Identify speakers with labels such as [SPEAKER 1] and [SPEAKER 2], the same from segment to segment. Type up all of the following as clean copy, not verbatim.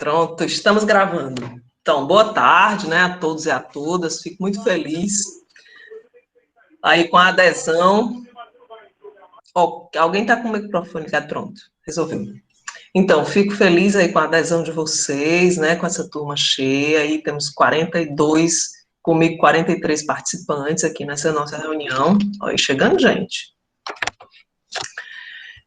[SPEAKER 1] Pronto, estamos gravando. Então, boa tarde, né, a todos e a todas. Fico muito feliz aí com a adesão. Oh, alguém está com o microfone ligado? Pronto, resolveu. Então, fico feliz aí com a adesão de vocês, né, com essa turma cheia. Aí temos 42, comigo 43 participantes aqui nessa nossa reunião. Olha, chegando gente.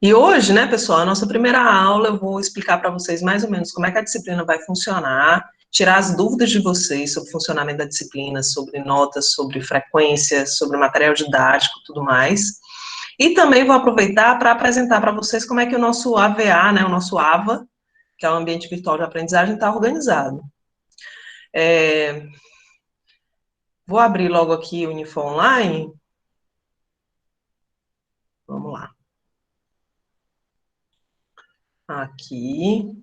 [SPEAKER 1] E hoje, né, pessoal, a nossa primeira aula, eu vou explicar para vocês mais ou menos como é que a disciplina vai funcionar, tirar as dúvidas de vocês sobre o funcionamento da disciplina, sobre notas, sobre frequência, sobre material didático, tudo mais. E também vou aproveitar para apresentar para vocês como é que o nosso AVA, né, o nosso AVA, que é o Ambiente Virtual de Aprendizagem, está organizado. Vou abrir logo aqui o Unifor Online. Vamos lá. Aqui.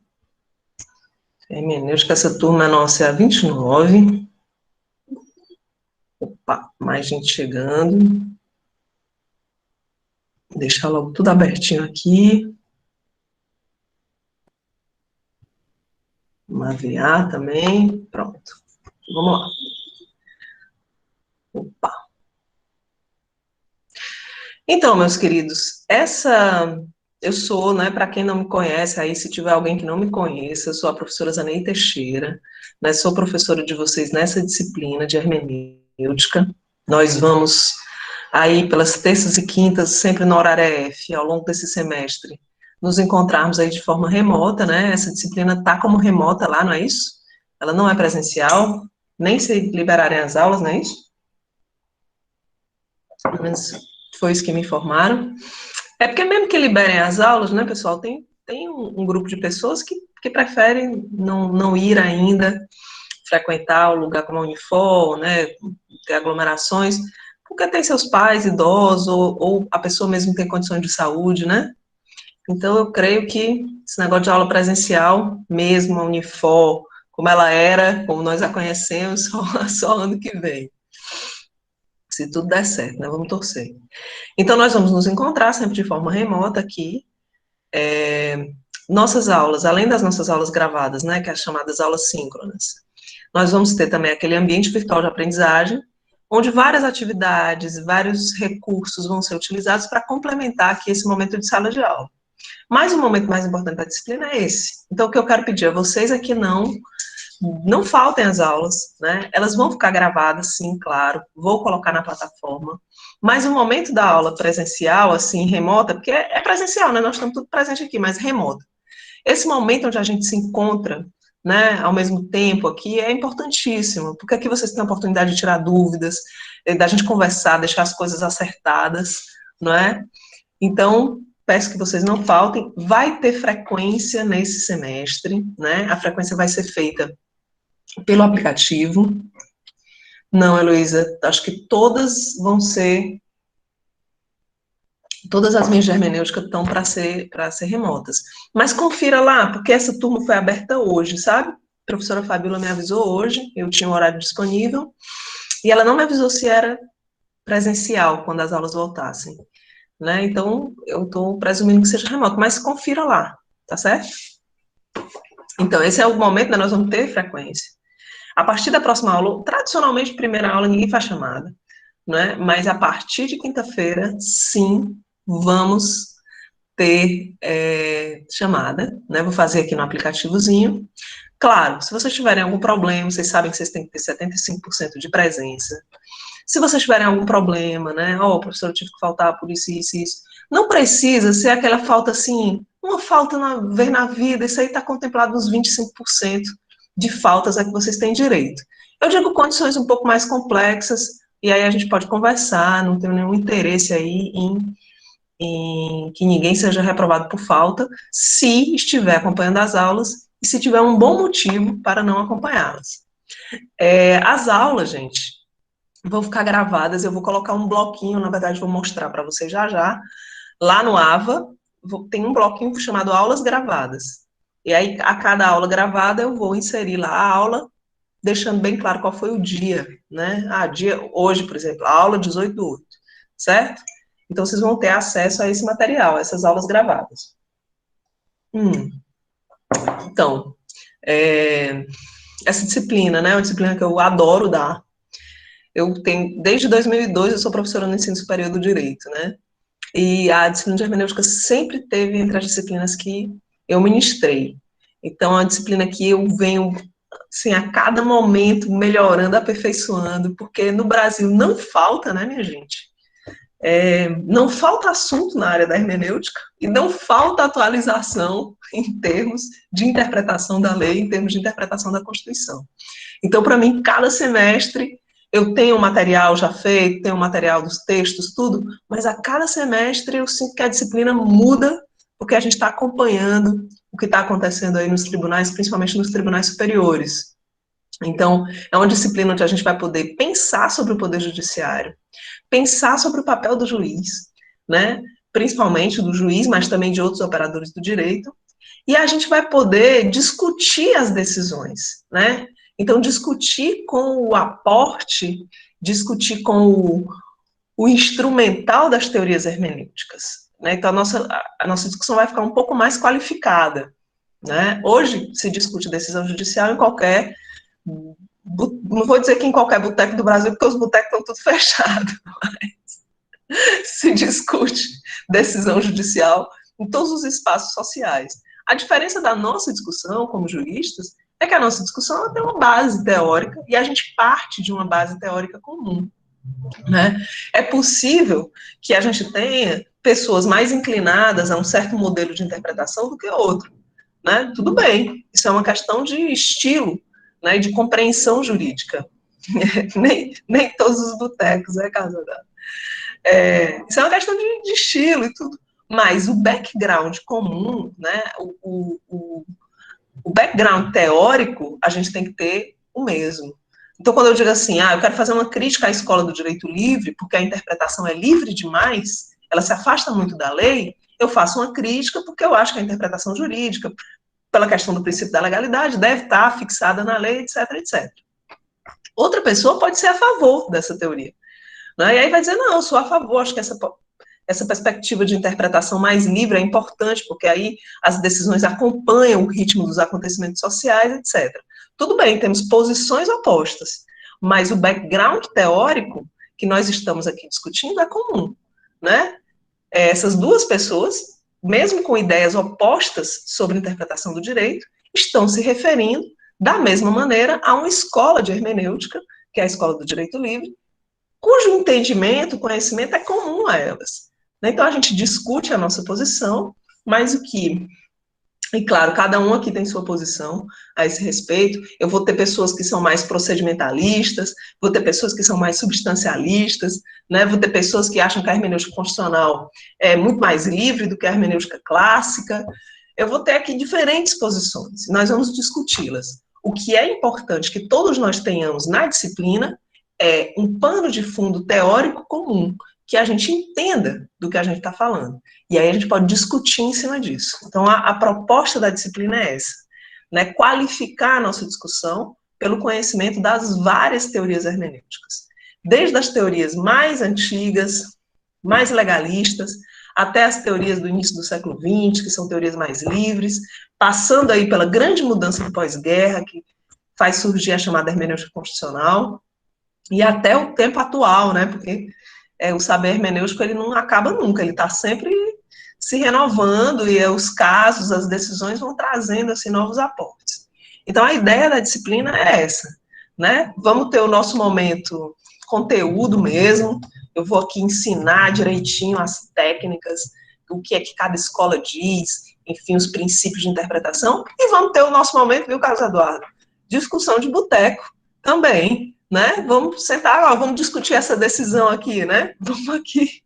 [SPEAKER 1] Hermenêutica, essa turma nossa é a 29. Opa, mais gente chegando. Deixar logo tudo abertinho aqui. Uma VA também. Pronto. Vamos lá. Opa. Então, meus queridos, eu sou, né, para quem não me conhece, aí se tiver alguém que não me conheça, eu sou a professora Zaneide Teixeira, né, sou professora de vocês nessa disciplina de hermenêutica. Nós vamos aí pelas terças e quintas, sempre no horário EF, ao longo desse semestre, nos encontrarmos aí de forma remota, né, essa disciplina está como remota lá, não é isso? Ela não é presencial, nem se liberarem as aulas, não é isso? Pelo menos foi isso que me informaram. É porque mesmo que liberem as aulas, né, pessoal, tem um grupo de pessoas que preferem não ir ainda frequentar o lugar como a Unifor, né, ter aglomerações, porque tem seus pais idosos, ou a pessoa mesmo tem condições de saúde, né? Então, eu creio que esse negócio de aula presencial, mesmo a Unifor, como ela era, como nós a conhecemos, só ano que vem. Se tudo der certo, né? Vamos torcer. Então, nós vamos nos encontrar sempre de forma remota aqui. Nossas aulas, além das nossas aulas gravadas, né, que é as chamadas aulas síncronas, nós vamos ter também aquele ambiente virtual de aprendizagem, onde várias atividades, vários recursos vão ser utilizados para complementar aqui esse momento de sala de aula. Mas o momento mais importante da disciplina é esse. Então, o que eu quero pedir a vocês é que não faltem as aulas, né? Elas vão ficar gravadas, sim, claro, vou colocar na plataforma, mas o momento da aula presencial, assim, remota, porque é presencial, né? Nós estamos tudo presente aqui, mas remota. Esse momento onde a gente se encontra, né, ao mesmo tempo aqui, é importantíssimo, porque aqui vocês têm a oportunidade de tirar dúvidas, da gente conversar, deixar as coisas acertadas, não é? Então, peço que vocês não faltem. Vai ter frequência nesse semestre, né? A frequência vai ser feita pelo aplicativo. Não, Heloísa, acho que todas vão ser, todas as minhas de hermenêutica estão para ser remotas. Mas confira lá, porque essa turma foi aberta hoje, sabe? A professora Fabíola me avisou hoje, eu tinha um horário disponível, e ela não me avisou se era presencial, quando as aulas voltassem, né? Então, eu estou presumindo que seja remoto, mas confira lá, tá certo? Então, esse é o momento, né, nós vamos ter frequência. A partir da próxima aula, tradicionalmente, primeira aula, ninguém faz chamada, né? Mas a partir de quinta-feira, sim, vamos ter chamada, né? Vou fazer aqui no aplicativozinho. Claro, se vocês tiverem algum problema, vocês sabem que vocês têm que ter 75% de presença. Se vocês tiverem algum problema, né? Ó, professor, eu tive que faltar por isso, isso, isso. Não precisa ser aquela falta assim, uma falta vez na vida, isso aí está contemplado nos 25% de faltas a que vocês têm direito. Eu digo condições um pouco mais complexas, e aí a gente pode conversar, não tenho nenhum interesse aí em que ninguém seja reprovado por falta, se estiver acompanhando as aulas e se tiver um bom motivo para não acompanhá-las. As aulas, gente, vão ficar gravadas, eu vou colocar um bloquinho, na verdade vou mostrar para vocês já já, lá no AVA, tem um bloquinho chamado aulas gravadas, e aí a cada aula gravada eu vou inserir lá a aula, deixando bem claro qual foi o dia, né, hoje, por exemplo, a aula 18/8, certo? Então vocês vão ter acesso a esse material, a essas aulas gravadas. Então, Essa disciplina, né, é uma disciplina que eu adoro dar. Eu tenho, desde 2002, eu sou professora no ensino superior do direito, né, e a disciplina de hermenêutica sempre teve entre as disciplinas que eu ministrei. Então, é uma disciplina que eu venho, assim, a cada momento melhorando, aperfeiçoando, porque no Brasil não falta, né, minha gente? Não falta assunto na área da hermenêutica e não falta atualização em termos de interpretação da lei, em termos de interpretação da Constituição. Então, para mim, cada semestre eu tenho um material já feito, tenho um material dos textos, tudo, mas a cada semestre eu sinto que a disciplina muda, porque a gente está acompanhando o que está acontecendo aí nos tribunais, principalmente nos tribunais superiores. Então, é uma disciplina onde a gente vai poder pensar sobre o poder judiciário, pensar sobre o papel do juiz, né? Principalmente do juiz, mas também de outros operadores do direito, e a gente vai poder discutir as decisões, né? Então, discutir com o aporte, discutir com o instrumental das teorias hermenêuticas, né? Então, a nossa discussão vai ficar um pouco mais qualificada, né? Hoje se discute decisão judicial em qualquer, não vou dizer que em qualquer boteco do Brasil, porque os botecos estão tudo fechados, se discute decisão judicial em todos os espaços sociais. A diferença da nossa discussão, como juristas, é que a nossa discussão tem uma base teórica e a gente parte de uma base teórica comum, né? É possível que a gente tenha pessoas mais inclinadas a um certo modelo de interpretação do que outro, né? Tudo bem, isso é uma questão de estilo, né, de compreensão jurídica. nem todos os botecos, né, Casadão? Isso é uma questão de estilo e tudo. Mas o background comum, né, o background teórico, a gente tem que ter o mesmo. Então, quando eu digo assim, eu quero fazer uma crítica à escola do direito livre, porque a interpretação é livre demais, ela se afasta muito da lei, eu faço uma crítica porque eu acho que a interpretação jurídica, pela questão do princípio da legalidade, deve estar fixada na lei, etc, etc. Outra pessoa pode ser a favor dessa teoria, né? E aí vai dizer, não, eu sou a favor, acho que essa perspectiva de interpretação mais livre é importante, porque aí as decisões acompanham o ritmo dos acontecimentos sociais, etc. Tudo bem, temos posições opostas, mas o background teórico que nós estamos aqui discutindo é comum, né? Essas duas pessoas, mesmo com ideias opostas sobre interpretação do direito, estão se referindo da mesma maneira a uma escola de hermenêutica, que é a escola do direito livre, cujo entendimento, conhecimento é comum a elas. Então, a gente discute a nossa posição, mas o que... E, claro, cada um aqui tem sua posição a esse respeito. Eu vou ter pessoas que são mais procedimentalistas, vou ter pessoas que são mais substancialistas, né? Vou ter pessoas que acham que a hermenêutica constitucional é muito mais livre do que a hermenêutica clássica. Eu vou ter aqui diferentes posições, nós vamos discuti-las. O que é importante que todos nós tenhamos na disciplina é um pano de fundo teórico comum, que a gente entenda do que a gente está falando. E aí a gente pode discutir em cima disso. Então, a proposta da disciplina é essa, né? Qualificar a nossa discussão pelo conhecimento das várias teorias hermenêuticas. Desde as teorias mais antigas, mais legalistas, até as teorias do início do século XX, que são teorias mais livres, passando aí pela grande mudança do pós-guerra, que faz surgir a chamada hermenêutica constitucional, e até o tempo atual, né? Porque o saber hermenêutico, ele não acaba nunca, ele está sempre se renovando, e os casos, as decisões vão trazendo, assim, novos aportes. Então, a ideia da disciplina é essa, né? Vamos ter o nosso momento conteúdo mesmo, eu vou aqui ensinar direitinho as técnicas, o que é que cada escola diz, enfim, os princípios de interpretação, e vamos ter o nosso momento, viu, Carlos Eduardo? Discussão de boteco também, né? Vamos sentar, vamos discutir essa decisão aqui, né? Vamos aqui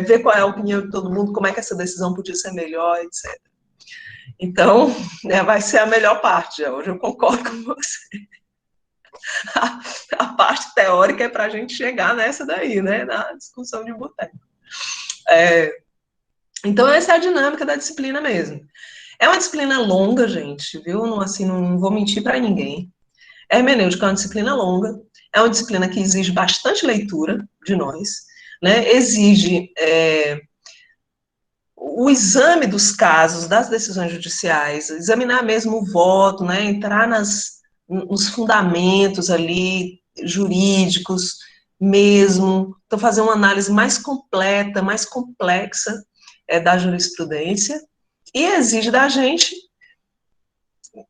[SPEAKER 1] ver qual é a opinião de todo mundo, como é que essa decisão podia ser melhor, etc. Então, vai ser a melhor parte, hoje eu concordo com você. A parte teórica é para a gente chegar nessa daí, né? Na discussão de boteco. Então, essa é a dinâmica da disciplina mesmo. É uma disciplina longa, gente, viu? Não, assim, não vou mentir para ninguém. Hermenêutica é uma disciplina longa, é uma disciplina que exige bastante leitura de nós, né? Exige o exame dos casos, das decisões judiciais, examinar mesmo o voto, né, entrar nos fundamentos ali jurídicos mesmo, então fazer uma análise mais completa, mais complexa da jurisprudência, e exige da gente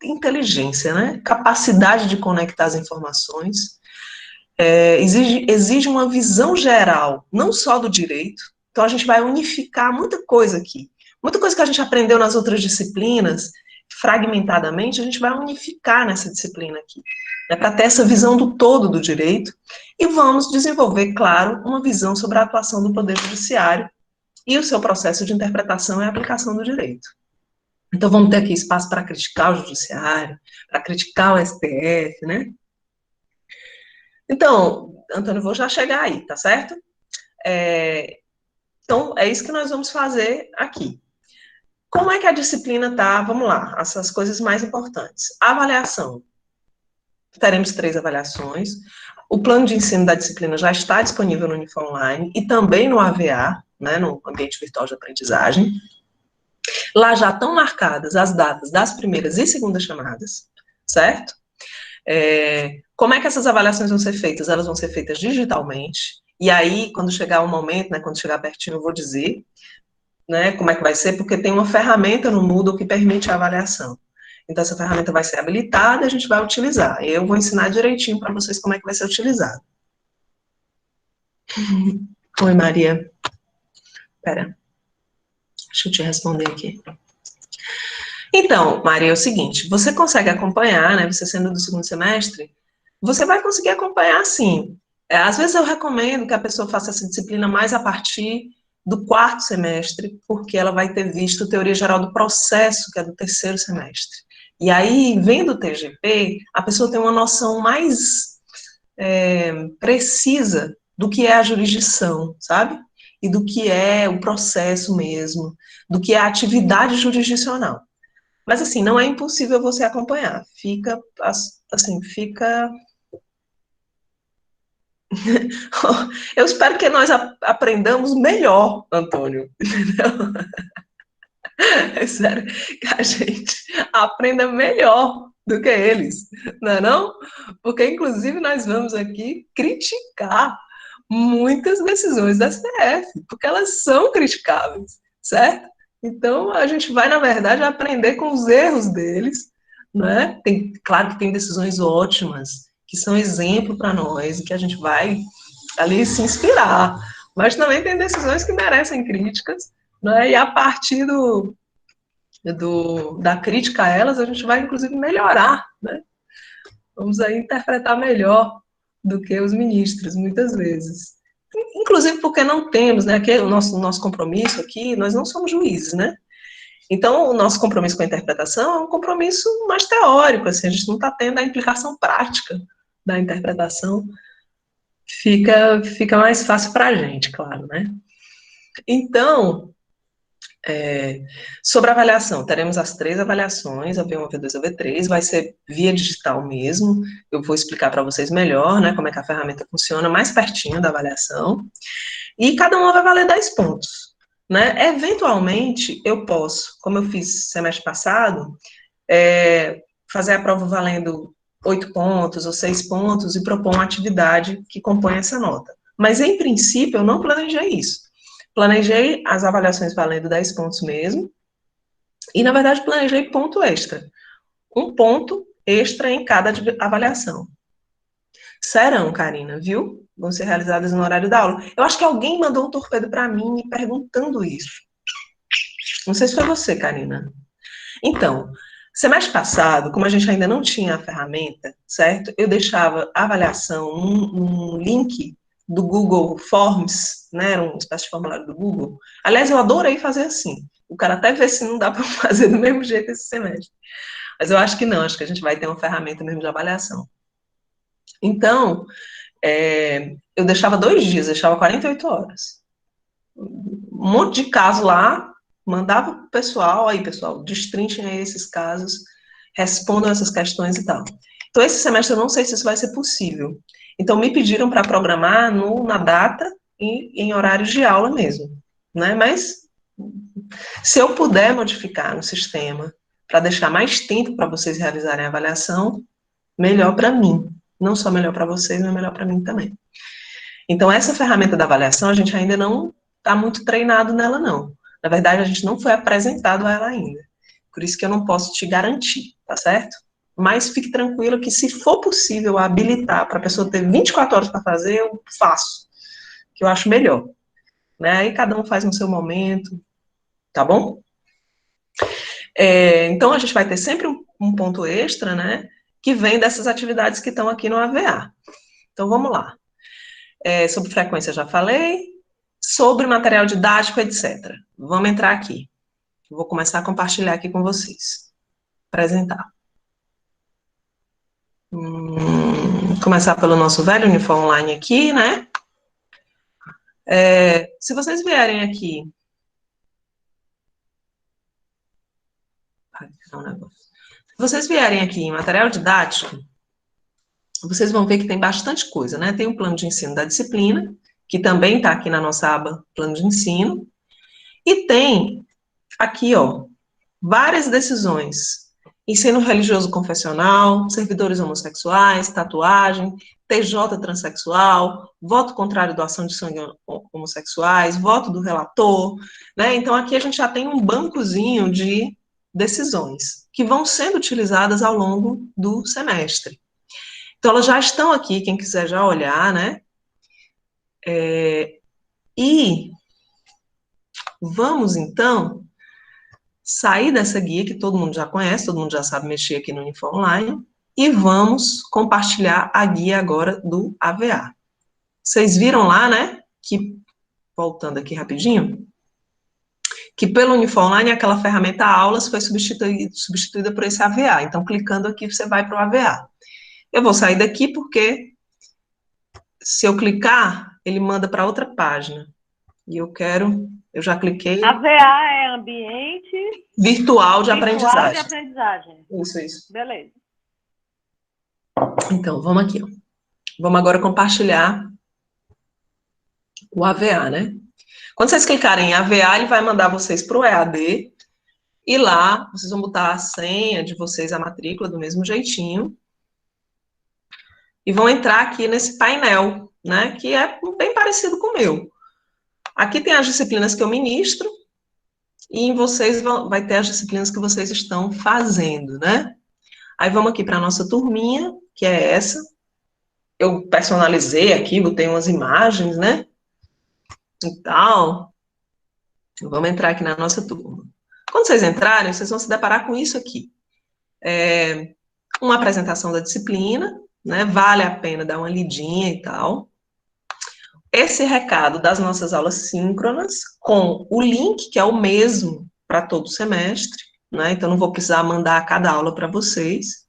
[SPEAKER 1] inteligência, né, capacidade de conectar as informações, exige uma visão geral, não só do direito. Então a gente vai unificar muita coisa aqui. Muita coisa que a gente aprendeu nas outras disciplinas, fragmentadamente, a gente vai unificar nessa disciplina aqui, né, para ter essa visão do todo do direito, e vamos desenvolver, claro, uma visão sobre a atuação do Poder Judiciário e o seu processo de interpretação e aplicação do direito. Então vamos ter aqui espaço para criticar o Judiciário, para criticar o STF, né? Então, Antônio, vou já chegar aí, tá certo? Então, é isso que nós vamos fazer aqui. Como é que a disciplina tá? Vamos lá, essas coisas mais importantes. Avaliação. Teremos 3 avaliações. O plano de ensino da disciplina já está disponível no Unifor Online e também no AVA, né, no Ambiente Virtual de Aprendizagem. Lá já estão marcadas as datas das primeiras e segundas chamadas, certo? Como é que essas avaliações vão ser feitas? Elas vão ser feitas digitalmente, e aí, quando chegar o momento, né, quando chegar pertinho, eu vou dizer, né, como é que vai ser, porque tem uma ferramenta no Moodle que permite a avaliação. Então, essa ferramenta vai ser habilitada e a gente vai utilizar. Eu vou ensinar direitinho para vocês como é que vai ser utilizado. Oi, Maria. Espera. Deixa eu te responder aqui. Então, Maria, é o seguinte, você consegue acompanhar, né, você sendo do segundo semestre, você vai conseguir acompanhar sim. Às vezes eu recomendo que a pessoa faça essa disciplina mais a partir do 4º semestre, porque ela vai ter visto teoria geral do processo, que é do 3º semestre. E aí, vendo o TGP, a pessoa tem uma noção mais precisa do que é a jurisdição, sabe? E do que é o processo mesmo, do que é a atividade jurisdicional. Mas, assim, não é impossível você acompanhar. Fica, assim, fica... Eu espero que nós aprendamos melhor, Antônio, entendeu? É sério, que a gente aprenda melhor do que eles, não é não? Porque, inclusive, nós vamos aqui criticar muitas decisões da STF, porque elas são criticáveis, certo? Então, a gente vai, na verdade, aprender com os erros deles, né? Claro que tem decisões ótimas, que são exemplo para nós, e que a gente vai ali se inspirar, mas também tem decisões que merecem críticas, né? E a partir da crítica a elas, a gente vai, inclusive, melhorar, né? Vamos aí interpretar melhor do que os ministros, muitas vezes. Inclusive porque não temos, né, aqui, o nosso compromisso aqui, nós não somos juízes, né? Então, o nosso compromisso com a interpretação é um compromisso mais teórico, assim, a gente não está tendo a implicação prática da interpretação, fica mais fácil para a gente, claro, né? Então, sobre a avaliação, teremos as 3 avaliações, a V1, a V2 e a V3, vai ser via digital mesmo, eu vou explicar para vocês melhor, né, como é que a ferramenta funciona, mais pertinho da avaliação, e cada uma vai valer 10 pontos, né, eventualmente eu posso, como eu fiz semestre passado, fazer a prova valendo 8 pontos ou 6 pontos e propor uma atividade que compõe essa nota, mas em princípio eu não planejei isso. Planejei as avaliações valendo 10 pontos mesmo, e, na verdade, planejei ponto extra. Um ponto extra em cada avaliação. Serão, Karina, viu? Vão ser realizadas no horário da aula. Eu acho que alguém mandou um torpedo para mim me perguntando isso. Não sei se foi você, Karina. Então, semestre passado, como a gente ainda não tinha a ferramenta, certo? Eu deixava a avaliação um link do Google Forms, né, era uma espécie de formulário do Google. Aliás, eu adorei fazer assim. O cara até vê se não dá para fazer do mesmo jeito esse semestre. Mas eu acho que não, acho que a gente vai ter uma ferramenta mesmo de avaliação. Então, eu deixava 2 dias, deixava 48 horas. Um monte de caso lá, mandava para o pessoal, aí, pessoal, destrinchem aí esses casos, respondam essas questões e tal. Então, esse semestre eu não sei se isso vai ser possível. Então, me pediram para programar na data e em horários de aula mesmo, né? Mas Se eu puder modificar no sistema para deixar mais tempo para vocês realizarem a avaliação, melhor para mim. Não só melhor para vocês, mas melhor para mim também. Então, essa ferramenta da avaliação, a gente ainda não está muito treinado nela, não. Na verdade, a gente não foi apresentado a ela ainda. Por isso que eu não posso te garantir, tá certo? Mas fique tranquilo que, se for possível habilitar para a pessoa ter 24 horas para fazer, eu faço, que eu acho melhor. Né? Aí cada um faz no seu momento, tá bom? Então, a gente vai ter sempre um ponto extra, né, que vem dessas atividades que estão aqui no AVA. Então, vamos lá. Sobre frequência, já falei. Sobre material didático, etc. Vamos entrar aqui. Vou começar a compartilhar aqui com vocês. Apresentar. Começar pelo nosso velho Unifor Online aqui, né? Se vocês vierem aqui... Se vocês vierem aqui em material didático, vocês vão ver que tem bastante coisa, né? Tem o plano de ensino da disciplina, que também está aqui na nossa aba plano de ensino, e tem aqui, ó, várias decisões. Ensino religioso confessional, servidores homossexuais, tatuagem, TJ transexual, voto contrário à doação de sangue homossexuais, voto do relator, né? Então, aqui a gente já tem um bancozinho de decisões que vão sendo utilizadas ao longo do semestre. Então, elas já estão aqui, quem quiser já olhar, né? E vamos, então, sair dessa guia que todo mundo já conhece, todo mundo já sabe mexer aqui no Unifor Online, e vamos compartilhar a guia agora do AVA. Vocês viram lá, né, que, voltando aqui rapidinho, que pelo Unifor Online aquela ferramenta aulas foi substituída por esse AVA. Então, clicando aqui, você vai para o AVA. Eu vou sair daqui porque, se eu clicar, ele manda para outra página. E eu já cliquei.
[SPEAKER 2] AVA é ambiente
[SPEAKER 1] virtual de aprendizagem.
[SPEAKER 2] Virtual de aprendizagem.
[SPEAKER 1] Isso.
[SPEAKER 2] Beleza.
[SPEAKER 1] Então, vamos aqui, ó. Vamos agora compartilhar o AVA, né? Quando vocês clicarem em AVA, ele vai mandar vocês para o EAD, e lá vocês vão botar a senha de vocês, a matrícula, do mesmo jeitinho, e vão entrar aqui nesse painel, né, que é bem parecido com o meu. Aqui tem as disciplinas que eu ministro, e em vocês vai ter as disciplinas que vocês estão fazendo, né? Aí vamos aqui para a nossa turminha, que é essa. Eu personalizei aqui, botei umas imagens, né? E tal. Vamos entrar aqui na nossa turma. Quando vocês entrarem, vocês vão se deparar com isso aqui. Uma apresentação da disciplina, né? Vale a pena dar uma lidinha e tal. Esse recado das nossas aulas síncronas, com o link, que é o mesmo para todo semestre, né? Então, não vou precisar mandar cada aula para vocês.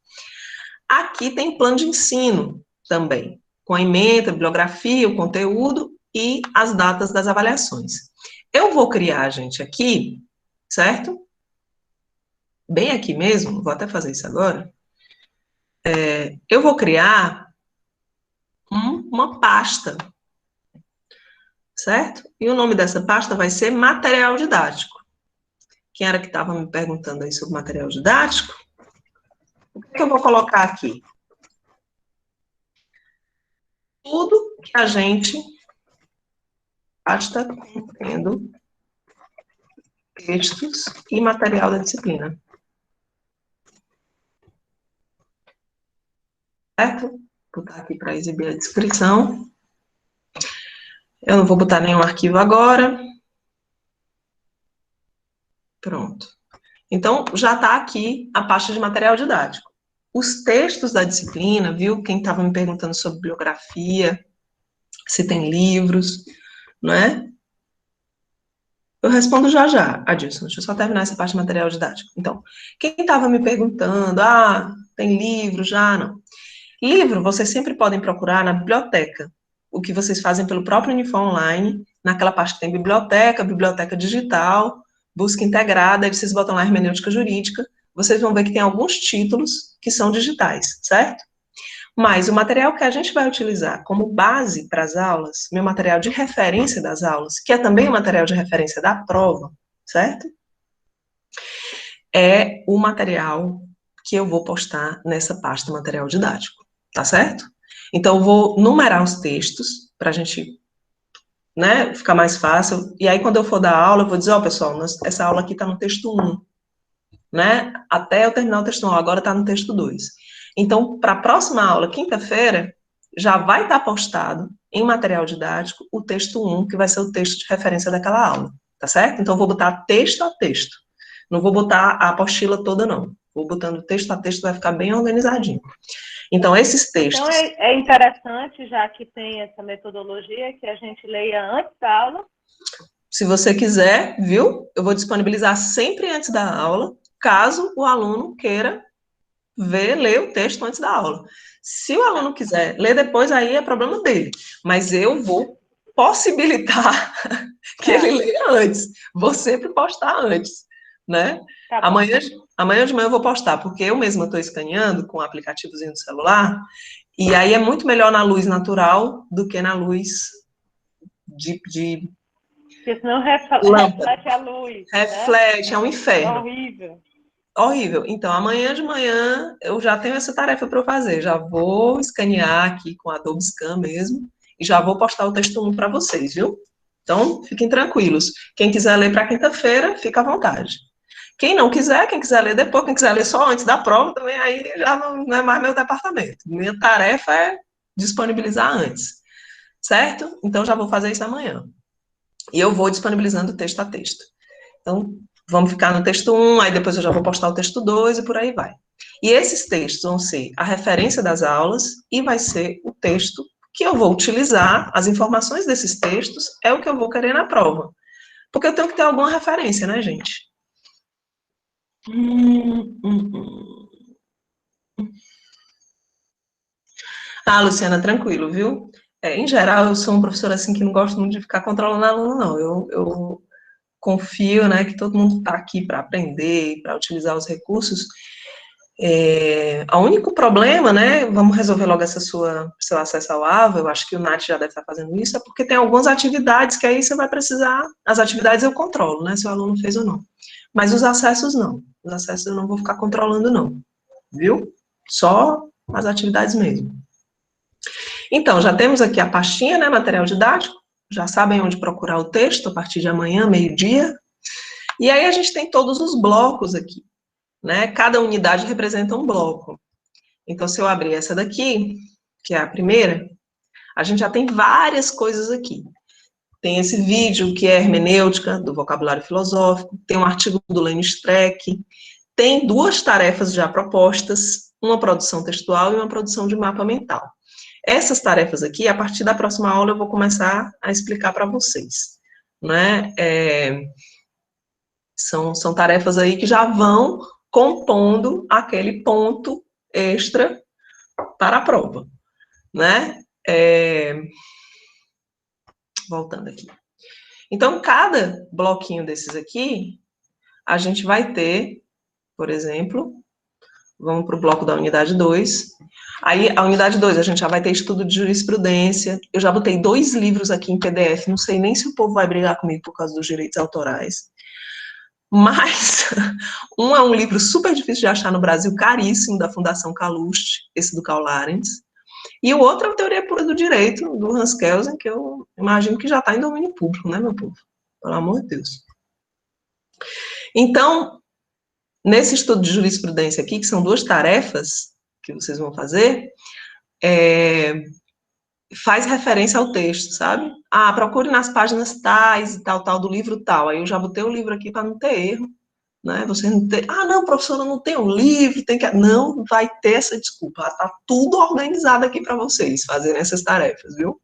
[SPEAKER 1] Aqui tem plano de ensino também, com a ementa, a bibliografia, o conteúdo e as datas das avaliações. Eu vou criar, gente, aqui, certo? Bem aqui mesmo, vou até fazer isso agora. Eu vou criar uma pasta, certo? E o nome dessa pasta vai ser material didático. Quem era que estava me perguntando aí sobre material didático? O que eu vou colocar aqui? Tudo que a gente está contendo textos e material da disciplina. Certo? Vou botar aqui para exibir a descrição. Eu não vou botar nenhum arquivo agora. Pronto. Então, já está aqui a pasta de material didático. Os textos da disciplina, viu? Quem estava me perguntando sobre bibliografia, se tem livros, não é? Eu respondo já já, Adilson. Deixa eu só terminar essa parte de material didático. Então, quem estava me perguntando, tem livro já? Não. Livro, vocês sempre podem procurar na biblioteca. O que vocês fazem pelo próprio Unifor Online, naquela parte que tem biblioteca, biblioteca digital, busca integrada, aí vocês botam lá hermenêutica jurídica, vocês vão ver que tem alguns títulos que são digitais, certo? Mas o material que a gente vai utilizar como base para as aulas, meu material de referência das aulas, que é também o material de referência da prova, certo? É o material que eu vou postar nessa pasta material didático, tá certo? Então, eu vou numerar os textos para a gente, né, ficar mais fácil. E aí, quando eu for dar aula, eu vou dizer, ó, pessoal, essa aula aqui está no texto 1, né? Até eu terminar o texto 1, agora está no texto 2. Então, para a próxima aula, quinta-feira, já vai estar postado em material didático o texto 1, que vai ser o texto de referência daquela aula, tá certo? Então, eu vou botar texto a texto. Não vou botar a apostila toda, não. Vou botando texto a texto, vai ficar bem organizadinho. Então, esses textos...
[SPEAKER 2] Então, é interessante, já que tem essa metodologia, que a gente leia antes da aula.
[SPEAKER 1] Se você quiser, viu? Eu vou disponibilizar sempre antes da aula, caso o aluno queira ler o texto antes da aula. Se o aluno quiser ler depois, aí é problema dele. Mas eu vou possibilitar que ele leia antes. Vou sempre postar antes, né?
[SPEAKER 2] Tá
[SPEAKER 1] amanhã de manhã eu vou postar, porque eu mesma estou escaneando com o aplicativozinho do celular, e aí é muito melhor na luz natural do que na luz de
[SPEAKER 2] porque senão
[SPEAKER 1] lâmpada.
[SPEAKER 2] reflete a luz.
[SPEAKER 1] Reflete, né? É um
[SPEAKER 2] É
[SPEAKER 1] inferno.
[SPEAKER 2] horrível.
[SPEAKER 1] Horrível. Então, amanhã de manhã eu já tenho essa tarefa para eu fazer. Já vou escanear aqui com a Adobe Scan mesmo e já vou postar o texto 1 para vocês, viu? Então, fiquem tranquilos. Quem quiser ler para quinta-feira, fica à vontade. Quem não quiser, quem quiser ler depois, quem quiser ler só antes da prova, também aí já não é mais meu departamento. Minha tarefa é disponibilizar antes, certo? Então, já vou fazer isso amanhã. E eu vou disponibilizando texto a texto. Então, vamos ficar no texto 1, aí depois eu já vou postar o texto 2 e por aí vai. E esses textos vão ser a referência das aulas e vai ser o texto que eu vou utilizar, as informações desses textos é o que eu vou querer na prova. Porque eu tenho que ter alguma referência, né, gente? Ah, Luciana, tranquilo, viu? Em geral, eu sou um professor assim que não gosto muito de ficar controlando aluno, não. Eu confio, né, que todo mundo está aqui para aprender, para utilizar os recursos. O único problema, né, vamos resolver logo seu acesso ao AVA, eu acho que o Nath já deve estar fazendo isso, é porque tem algumas atividades que aí você vai precisar, as atividades eu controlo, né, se o aluno fez ou não. Mas os acessos não, os acessos eu não vou ficar controlando não, viu? Só as atividades mesmo. Então, já temos aqui a pastinha, né, material didático, já sabem onde procurar o texto a partir de amanhã, meio-dia, e aí a gente tem todos os blocos aqui, né, cada unidade representa um bloco. Então, se eu abrir essa daqui, que é a primeira, a gente já tem várias coisas aqui. Tem esse vídeo, que é hermenêutica, do vocabulário filosófico, tem um artigo do Lênin Streck, tem 2 tarefas já propostas, uma produção textual e uma produção de mapa mental. Essas tarefas aqui, a partir da próxima aula, eu vou começar a explicar para vocês, né? São tarefas aí que já vão compondo aquele ponto extra para a prova, né? Voltando aqui. Então, cada bloquinho desses aqui, a gente vai ter, por exemplo, vamos para o bloco da unidade 2. Aí, a unidade 2, a gente já vai ter estudo de jurisprudência. Eu já botei 2 livros aqui em PDF, não sei nem se o povo vai brigar comigo por causa dos direitos autorais. Mas, um é um livro super difícil de achar no Brasil, caríssimo, da Fundação Calouste, esse do Karl Lahrens. E o outro é a Teoria Pura do Direito, do Hans Kelsen, que eu imagino que já está em domínio público, né, meu povo? Pelo amor de Deus. Então, nesse estudo de jurisprudência aqui, que são 2 tarefas que vocês vão fazer, faz referência ao texto, sabe? Procure nas páginas tais e tal, do livro tal. Aí eu já botei o livro aqui para não ter erro, né? Você não ter, não, professora, não tem um livro, tem que... Não vai ter essa desculpa, tá tudo organizado aqui para vocês fazerem essas tarefas, viu?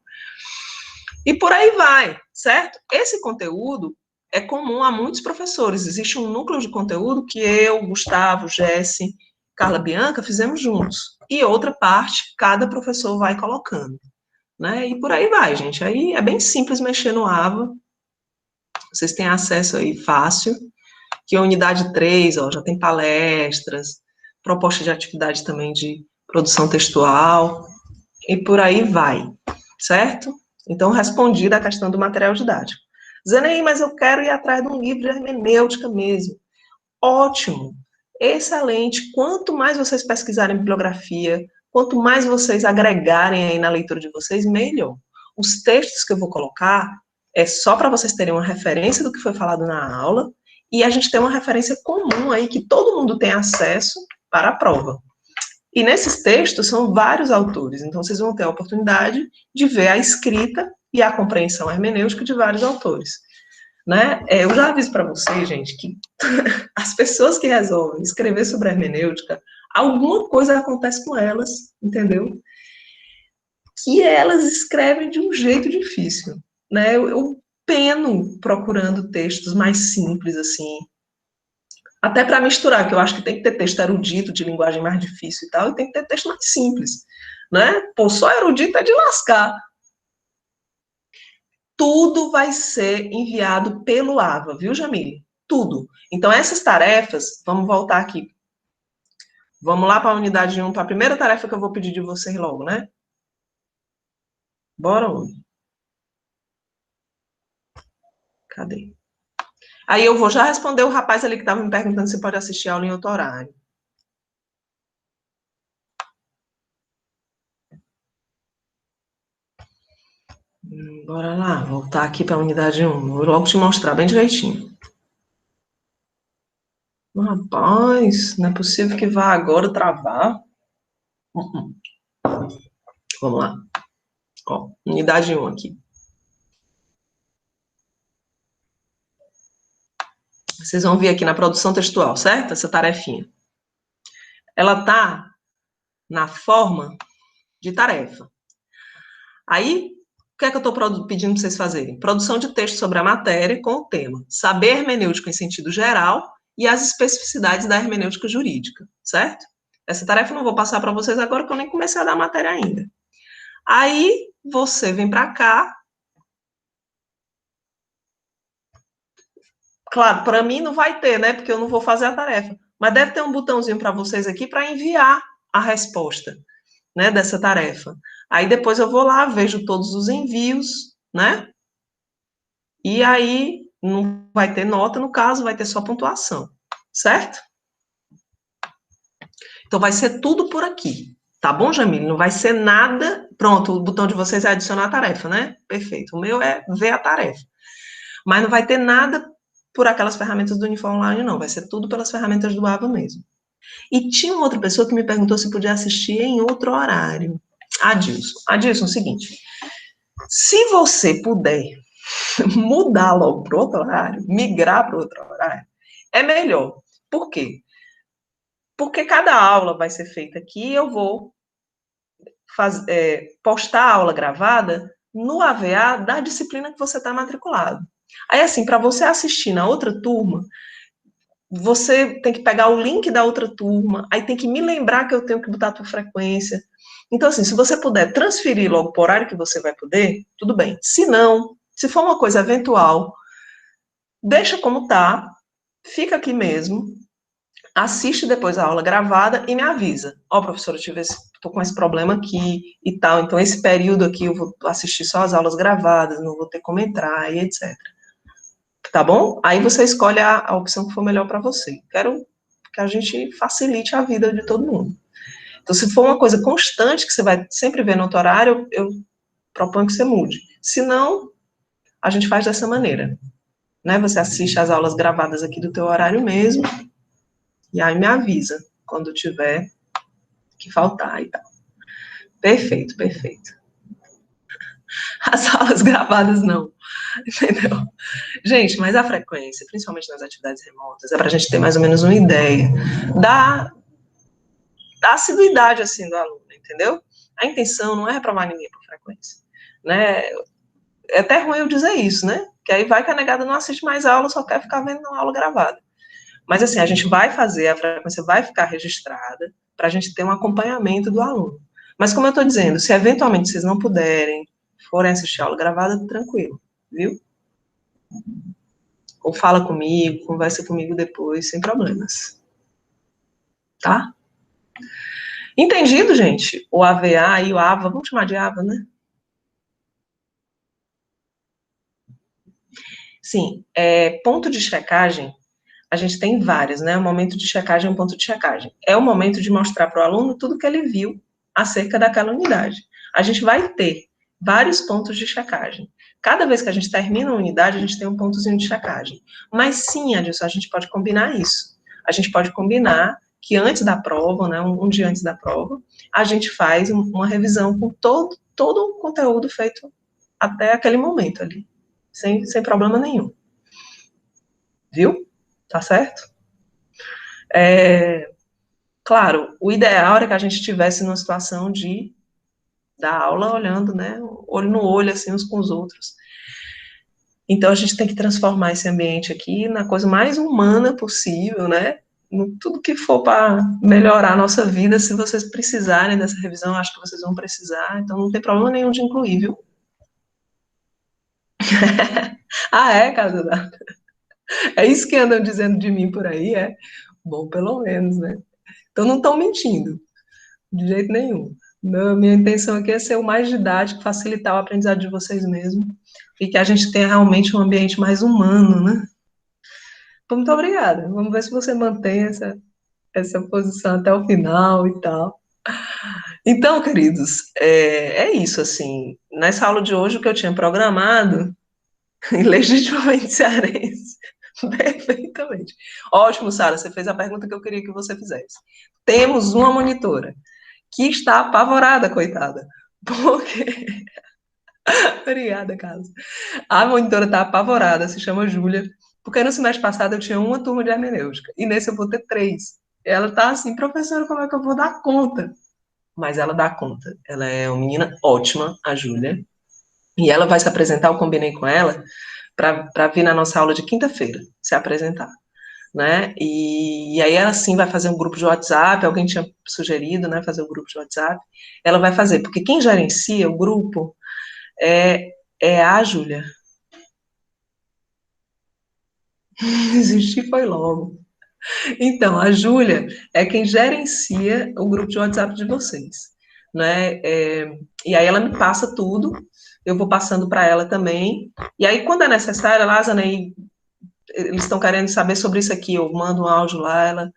[SPEAKER 1] E por aí vai, certo? Esse conteúdo é comum a muitos professores. Existe um núcleo de conteúdo que eu, Gustavo, Jesse, Carla Bianca fizemos juntos. E outra parte, cada professor vai colocando, né? E por aí vai, gente. Aí é bem simples mexer no AVA. Vocês têm acesso aí fácil. Que a unidade 3, ó, já tem palestras, proposta de atividade também de produção textual, e por aí vai, certo? Então, respondida a questão do material didático. Zeneide, mas eu quero ir atrás de um livro de hermenêutica mesmo. Ótimo, excelente. Quanto mais vocês pesquisarem bibliografia, quanto mais vocês agregarem aí na leitura de vocês, melhor. Os textos que eu vou colocar é só para vocês terem uma referência do que foi falado na aula e a gente tem uma referência comum aí que todo mundo tem acesso para a prova. E nesses textos são vários autores, então vocês vão ter a oportunidade de ver a escrita e a compreensão hermenêutica de vários autores. Né? Eu já aviso para vocês, gente, que as pessoas que resolvem escrever sobre hermenêutica, alguma coisa acontece com elas, entendeu? Que elas escrevem de um jeito difícil, né? Eu peno procurando textos mais simples, assim, até para misturar, que eu acho que tem que ter texto erudito, de linguagem mais difícil e tal, e tem que ter texto mais simples, né? Pô, só erudito é de lascar. Tudo vai ser enviado pelo AVA, viu, Jamile? Tudo. Então, essas tarefas, vamos voltar aqui. Vamos lá para a unidade 1, para a primeira tarefa que eu vou pedir de vocês logo, né? Bora, homem. Cadê? Aí eu vou já responder o rapaz ali que estava me perguntando se pode assistir a aula em outro horário. Bora lá, voltar aqui para a unidade 1. Vou logo te mostrar bem direitinho. Rapaz, não é possível que vá agora travar. Vamos lá. Ó, unidade 1 aqui. Vocês vão ver aqui na produção textual, certo? Essa tarefinha. Ela está na forma de tarefa. Aí, o que é que eu estou pedindo para vocês fazerem? Produção de texto sobre a matéria com o tema saber hermenêutica em sentido geral e as especificidades da hermenêutica jurídica, certo? Essa tarefa eu não vou passar para vocês agora, porque eu nem comecei a dar a matéria ainda. Aí, você vem para cá. Claro, para mim não vai ter, né? Porque eu não vou fazer a tarefa. Mas deve ter um botãozinho para vocês aqui para enviar a resposta, né, dessa tarefa. Aí depois eu vou lá, vejo todos os envios, né? E aí não vai ter nota, no caso, vai ter só pontuação, certo? Então vai ser tudo por aqui, tá bom, Jamile? Não vai ser nada. Pronto, o botão de vocês é adicionar a tarefa, né? Perfeito. O meu é ver a tarefa. Mas não vai ter nada por aquelas ferramentas do Unifor Online, não. Vai ser tudo pelas ferramentas do AVA mesmo. E tinha uma outra pessoa que me perguntou se podia assistir em outro horário. Adilson. Adilson, é o seguinte. Se você puder mudar logo para outro horário, migrar para outro horário, é melhor. Por quê? Porque cada aula vai ser feita aqui e eu vou postar a aula gravada no AVA da disciplina que você está matriculado. Aí, assim, para você assistir na outra turma, você tem que pegar o link da outra turma, aí tem que me lembrar que eu tenho que botar a tua frequência. Então, assim, se você puder transferir logo para o horário que você vai poder, tudo bem. Se não, se for uma coisa eventual, deixa como tá, fica aqui mesmo, assiste depois a aula gravada e me avisa. Ó, professora, tô com esse problema aqui e tal, então esse período aqui eu vou assistir só as aulas gravadas, não vou ter como entrar e etc. Tá bom? Aí você escolhe a opção que for melhor para você. Quero que a gente facilite a vida de todo mundo. Então, se for uma coisa constante, que você vai sempre ver no outro horário, eu proponho que você mude. Se não, a gente faz dessa maneira. Né? Você assiste as aulas gravadas aqui do teu horário mesmo, e aí me avisa quando tiver que faltar e tal. Perfeito, perfeito. As aulas gravadas não, entendeu? Gente, mas a frequência, principalmente nas atividades remotas, é para a gente ter mais ou menos uma ideia da assiduidade, assim, do aluno, entendeu? A intenção não é reprovar ninguém por frequência, né? É até ruim eu dizer isso, né? Que aí vai que a negada não assiste mais aula, só quer ficar vendo uma aula gravada. Mas, assim, a gente vai fazer, a frequência vai ficar registrada para a gente ter um acompanhamento do aluno. Mas, como eu estou dizendo, se eventualmente vocês não puderem, forem assistir a aula gravada, tranquilo, viu? Ou fala comigo, conversa comigo depois, sem problemas. Tá? Entendido, gente? O AVA e o AVA, vamos chamar de AVA, né? Sim, ponto de checagem, a gente tem vários, né? O momento de checagem é um ponto de checagem. É o momento de mostrar para o aluno tudo que ele viu acerca daquela unidade. A gente vai ter vários pontos de checagem. Cada vez que a gente termina uma unidade, a gente tem um pontozinho de checagem. Mas sim, Adilson, a gente pode combinar isso. A gente pode combinar que antes da prova, né, um dia antes da prova, a gente faz uma revisão com todo o conteúdo feito até aquele momento ali, sem problema nenhum. Viu? Tá certo? Claro, o ideal era que a gente estivesse numa situação de dar aula olhando, né, olho no olho, assim, uns com os outros. Então, a gente tem que transformar esse ambiente aqui na coisa mais humana possível, né, tudo que for para melhorar a nossa vida, se vocês precisarem dessa revisão, acho que vocês vão precisar, então não tem problema nenhum de incluir, viu? Ah, é, Casa? É isso que andam dizendo de mim por aí, é? Bom, pelo menos, né? Então não estão mentindo, de jeito nenhum. Minha intenção aqui é ser o mais didático, facilitar o aprendizado de vocês mesmos, e que a gente tenha realmente um ambiente mais humano, né? Muito obrigada. Vamos ver se você mantém essa posição até o final e tal. Então, queridos, é isso, assim. Nessa aula de hoje, o que eu tinha programado, legitimamente cearense, perfeitamente. Ótimo, Sara, você fez a pergunta que eu queria que você fizesse. Temos uma monitora que está apavorada, coitada, porque... Obrigada, Carlos. A monitora está apavorada, se chama Júlia, porque no semestre passado eu tinha uma turma de hermenêutica, e nesse eu vou ter 3. Ela está assim, professora, como é que eu vou dar conta? Mas ela dá conta. Ela é uma menina ótima, a Júlia, e ela vai se apresentar, eu combinei com ela, para vir na nossa aula de quinta-feira, se apresentar, né? E aí ela sim vai fazer um grupo de WhatsApp, alguém tinha sugerido, né, fazer um grupo de WhatsApp. Ela vai fazer, porque quem gerencia o grupo é a Júlia. Desistir foi logo. Então, a Júlia é quem gerencia o grupo de WhatsApp de vocês, né? E aí ela me passa tudo, eu vou passando para ela também. E aí, quando é necessário, Lázaro, aí, eles estão querendo saber sobre isso aqui, eu mando um áudio lá,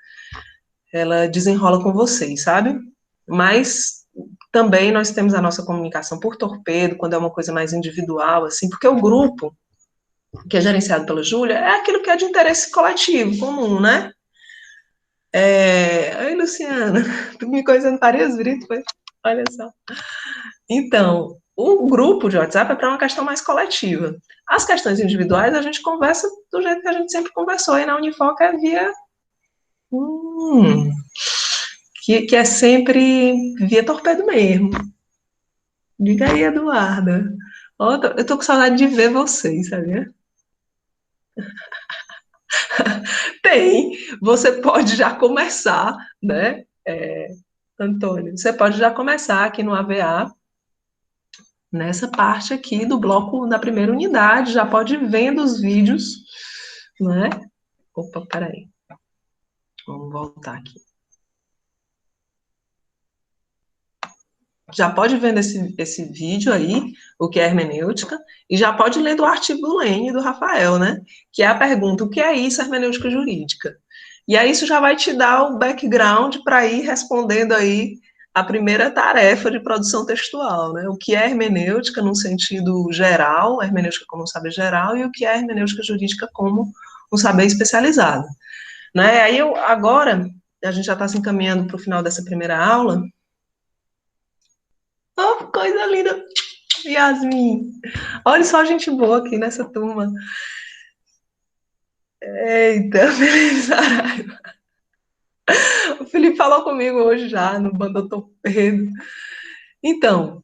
[SPEAKER 1] ela desenrola com vocês, sabe? Mas também nós temos a nossa comunicação por torpedo, quando é uma coisa mais individual, assim, porque o grupo que é gerenciado pela Júlia é aquilo que é de interesse coletivo, comum, né? Oi, Luciana, tu me conhecendo Paris Brito, foi? Olha só. Então, o grupo de WhatsApp é para uma questão mais coletiva. As questões individuais a gente conversa do jeito que a gente sempre conversou, e na Unifoca é via. Que é sempre via torpedo mesmo. Diga aí, Eduarda. Ó, eu tô com saudade de ver vocês, sabia? Tem. Você pode já começar, né, Antônio? Você pode já começar aqui no AVA, nessa parte aqui do bloco da primeira unidade, já pode ir vendo os vídeos, né? Opa, peraí. Vamos voltar aqui. Já pode ver esse vídeo aí, o que é hermenêutica, e já pode ler do artigo do Lene e do Rafael, né? Que é a pergunta, o que é isso, hermenêutica jurídica? E aí isso já vai te dar o background para ir respondendo aí a primeira tarefa de produção textual, né? O que é hermenêutica no sentido geral, hermenêutica como um saber geral, e o que é hermenêutica jurídica como um saber especializado. Né? Aí agora, a gente já está se encaminhando para o final dessa primeira aula. Oh, coisa linda! Yasmin! Olha só a gente boa aqui nessa turma. Eita, Felipe Saraiva. O Felipe falou comigo hoje já, no Banda Torpedo. Então,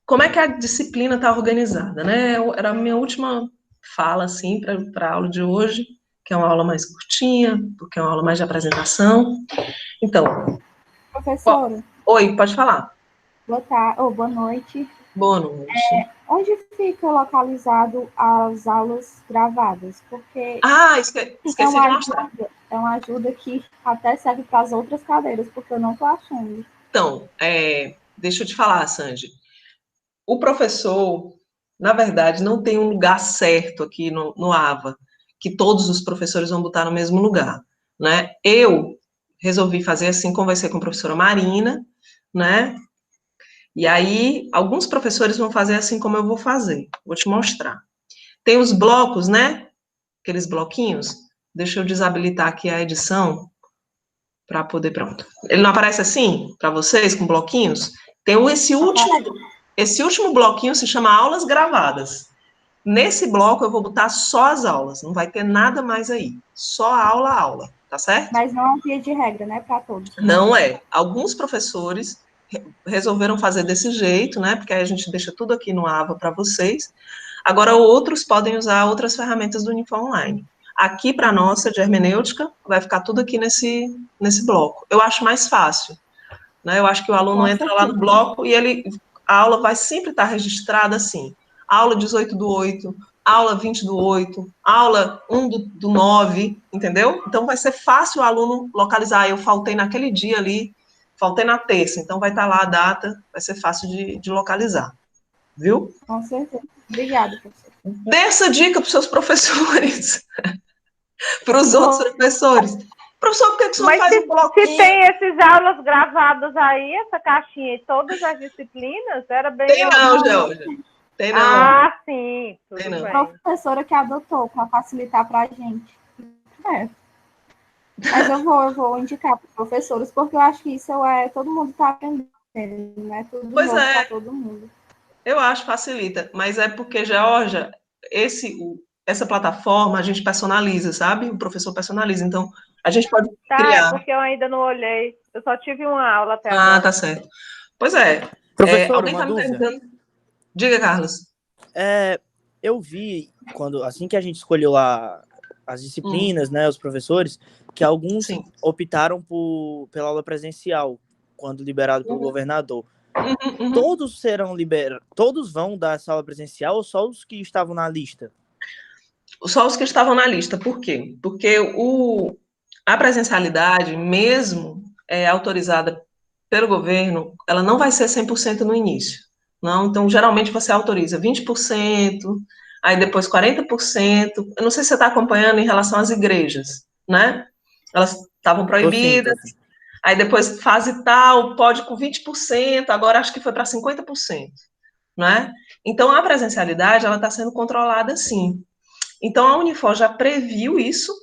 [SPEAKER 1] como é que a disciplina está organizada, né? Era a minha última fala, assim, para a aula de hoje, que é uma aula mais curtinha, porque é uma aula mais de apresentação. Então...
[SPEAKER 3] Professora.
[SPEAKER 1] Oi, pode falar.
[SPEAKER 3] Boa tarde, ou boa noite.
[SPEAKER 1] Boa noite.
[SPEAKER 3] Onde fica localizado as aulas gravadas? Porque
[SPEAKER 1] esqueci de mostrar.
[SPEAKER 3] É uma ajuda que até serve para as outras cadeiras, porque eu não estou achando.
[SPEAKER 1] Então, deixa eu te falar, Sandy. O professor, na verdade, não tem um lugar certo aqui no AVA, que todos os professores vão botar no mesmo lugar, né? Eu resolvi fazer assim, conversei com a professora Marina, né? E aí, alguns professores vão fazer assim como eu vou fazer. Vou te mostrar. Tem os blocos, né? Aqueles bloquinhos. Deixa eu desabilitar aqui a edição para poder, pronto. Ele não aparece assim para vocês, com bloquinhos? Tem esse último bloquinho se chama aulas gravadas. Nesse bloco eu vou botar só as aulas, não vai ter nada mais aí. Só aula, tá certo?
[SPEAKER 3] Mas não é uma via de regra, né, para todos.
[SPEAKER 1] Não é. Alguns professores resolveram fazer desse jeito, né? Porque aí a gente deixa tudo aqui no AVA para vocês. Agora, outros podem usar outras ferramentas do Unifor Online. Aqui, para a nossa, de hermenêutica, vai ficar tudo aqui nesse bloco. Eu acho mais fácil, né? Eu acho que o aluno entra lá no bloco e a aula vai sempre estar registrada assim. Aula 18/8, aula 20/8, aula 1/9, entendeu? Então, vai ser fácil o aluno localizar. Eu faltei naquele dia ali, faltei na terça, então vai estar lá a data, vai ser fácil de localizar. Viu?
[SPEAKER 3] Com certeza. Obrigada, professor.
[SPEAKER 1] Dê essa dica para os seus professores, para os outros professores. Professor, por que você não faz um bloquinho?
[SPEAKER 2] Se tem essas aulas gravadas aí, essa caixinha em todas as disciplinas, era bem...
[SPEAKER 1] Tem não, Georgia. Tem não.
[SPEAKER 2] Ah, sim. Tudo
[SPEAKER 1] Tem não.
[SPEAKER 2] bem.
[SPEAKER 3] A professora que adotou para facilitar para a gente. Mas eu vou indicar para os professores, porque eu acho que isso todo mundo está aprendendo, né? Tudo
[SPEAKER 1] Pois
[SPEAKER 3] novo
[SPEAKER 1] é.
[SPEAKER 3] para todo mundo.
[SPEAKER 1] Eu acho facilita, mas é porque, Georgia, essa plataforma a gente personaliza, sabe? O professor personaliza, então a gente pode criar.
[SPEAKER 2] É porque eu ainda não olhei. Eu só tive uma aula até agora.
[SPEAKER 1] Ah, tá certo. Pois é.
[SPEAKER 4] Professor,
[SPEAKER 1] alguém
[SPEAKER 4] uma
[SPEAKER 1] está me
[SPEAKER 4] dúvida.
[SPEAKER 1] perguntando? Diga, Carlos.
[SPEAKER 4] Eu vi, assim que a gente escolheu as disciplinas, né, os professores, que alguns optaram pela aula presencial, quando liberado pelo governador. Todos serão liberados, todos vão dar essa aula presencial ou só os que estavam na lista?
[SPEAKER 1] Só os que estavam na lista. Por quê? Porque a presencialidade, mesmo autorizada pelo governo, ela não vai ser 100% no início. Não? Então, geralmente, você autoriza 20%, aí depois 40%. Eu não sei se você está acompanhando em relação às igrejas, né? Elas estavam proibidas,
[SPEAKER 4] Tô sim.
[SPEAKER 1] Aí depois fase tal, pode com 20%, agora acho que foi para 50%, né? Então, a presencialidade, ela está sendo controlada sim. Então, a Unifor já previu isso,